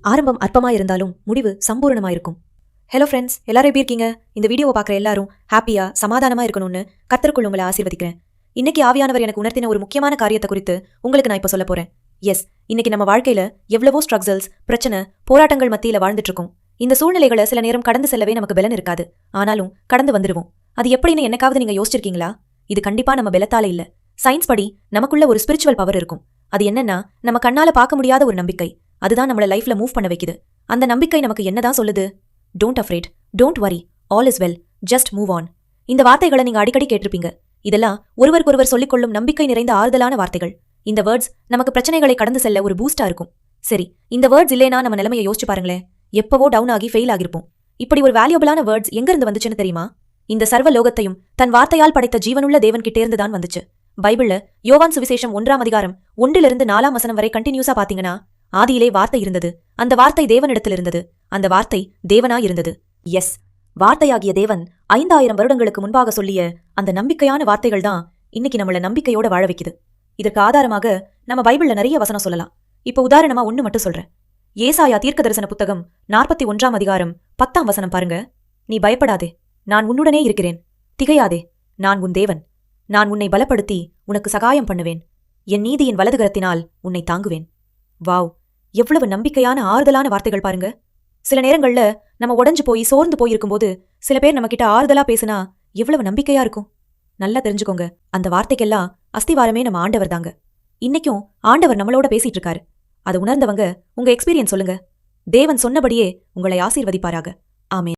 ஆரம்பம் அற்பமா இருந்தாலும் முடிவு சம்பூர்ணமா இருக்கும். ஹலோ ஃப்ரெண்ட்ஸ், எல்லாரும் எப்படி இருக்கீங்க? இந்த வீடியோவை பார்க்குற எல்லாரும் ஹாப்பியா சமாதானமா இருக்கணும்னு கர்த்தருக்குள் உங்களை ஆசீர்வதிக்கிறேன். இன்னைக்கு ஆவியானவர் எனக்கு உணர்த்தின ஒரு முக்கியமான காரியத்தை குறித்து உங்களுக்கு நான் இப்ப சொல்ல போறேன். எஸ், இன்னைக்கு நம்ம வாழ்க்கையில எவ்வளவோ ஸ்ட்ரகிள்ஸ், பிரச்சனை, போராட்டங்கள் மத்தியில வாழ்ந்துட்டு இருக்கோம். இந்த சூழ்நிலைகளை சில நேரம் கடந்து செல்லவே நமக்கு பலன் இருக்காது. ஆனாலும் கடந்து வந்துருவோம். அது எப்படின்னு என்னைக்காவது நீங்க யோசிச்சிருக்கீங்களா? இது கண்டிப்பா நம்ம பலத்தால இல்ல. சயின்ஸ் படி நமக்குள்ள ஒரு ஸ்பிரிச்சுவல் பவர் இருக்கும். அது என்னன்னா, நம்ம கண்ணால பார்க்க முடியாத ஒரு நம்பிக்கை. அதுதான் நம்மள லைஃப்ல மூவ் பண்ண வைக்குது. அந்த நம்பிக்கை நமக்கு என்னதான் சொல்லுது? Don't afraid, don't worry, all is well, just move on. இந்த வார்த்தைகளை நீங்க அடிக்கடி கேட்டிருப்பீங்க. இதெல்லாம் ஒருவருக்கொருவர் சொல்லிக்கொள்ளும் நம்பிக்கை நிறைந்த ஆறுதலான வார்த்தைகள். இந்த வேர்ட்ஸ் நமக்கு பிரச்சனைகளை கடந்து செல்ல ஒரு பூஸ்டா இருக்கும். சரி, இந்த வேர்ட்ஸ் இல்லைனா நம்ம நிலைமையை யோசிச்சு பாருங்களேன். எப்பவோ டவுன் ஆகி ஃபெயில் ஆகிருப்போம். இப்படி ஒரு வேல்யூபிளான வேர்ட்ஸ் எங்க இருந்து வந்துச்சுன்னு தெரியுமா? இந்த சர்வ லோகத்தையும் தன் வார்த்தையால் படைத்த ஜீவனுள்ள தேவன் கிட்டேர்ந்துதான் வந்துச்சு. பைபிள்ல யோவான் சுவிசேஷம் 1ஆம் அதிகாரம் 1லிருந்து 4ஆம் வசனம் வரை கண்டினியூஸா பாத்தீங்கன்னா, ஆதியிலே வார்த்தை இருந்தது, அந்த வார்த்தை தேவனிடத்தில் இருந்தது, அந்த வார்த்தை தேவனாய் இருந்தது. எஸ், வார்த்தையாகிய தேவன் 5000 வருடங்களுக்கு முன்பாக சொல்லிய அந்த நம்பிக்கையான வார்த்தைகள் தான் இன்னைக்கு நம்மள நம்பிக்கையோட வாழ வைக்குது. இதற்கு ஆதாரமாக நம்ம பைபிள்ல நிறைய வசனம் சொல்லலாம். இப்ப உதாரணமா ஒண்ணு மட்டும் சொல்றேன். ஏசாயா தீர்க்க தரிசன புத்தகம் 41ஆம் அதிகாரம் 10ஆம் வசனம் பாருங்க. நீ பயப்படாதே, நான் உன்னுடனே இருக்கிறேன். திகையாதே, நான் உன் தேவன். நான் உன்னை பலப்படுத்தி உனக்கு சகாயம் பண்ணுவேன். என் நீதியின் வலதுகரத்தினால் உன்னை தாங்குவேன். வாவ், எவ்வளவு நம்பிக்கையான ஆறுதலான வார்த்தைகள் பாருங்க. சில நேரங்கள்ல நம்ம உடைஞ்சு போய் சோர்ந்து போயிருக்கும்போது சில பேர் நம்ம கிட்ட ஆறுதலா பேசினா எவ்வளவு நம்பிக்கையா இருக்கும். நல்லா தெரிஞ்சுக்கோங்க, அந்த வார்த்தைக்கெல்லாம் அஸ்திவாரமே நம்ம ஆண்டவர் தாங்க. இன்னைக்கும் ஆண்டவர் நம்மளோட பேசிட்டு இருக்காரு. அதை உணர்ந்தவங்க உங்க எக்ஸ்பீரியன்ஸ் சொல்லுங்க. தேவன் சொன்னபடியே உங்களை ஆசீர்வதிப்பாராக. ஆமென்.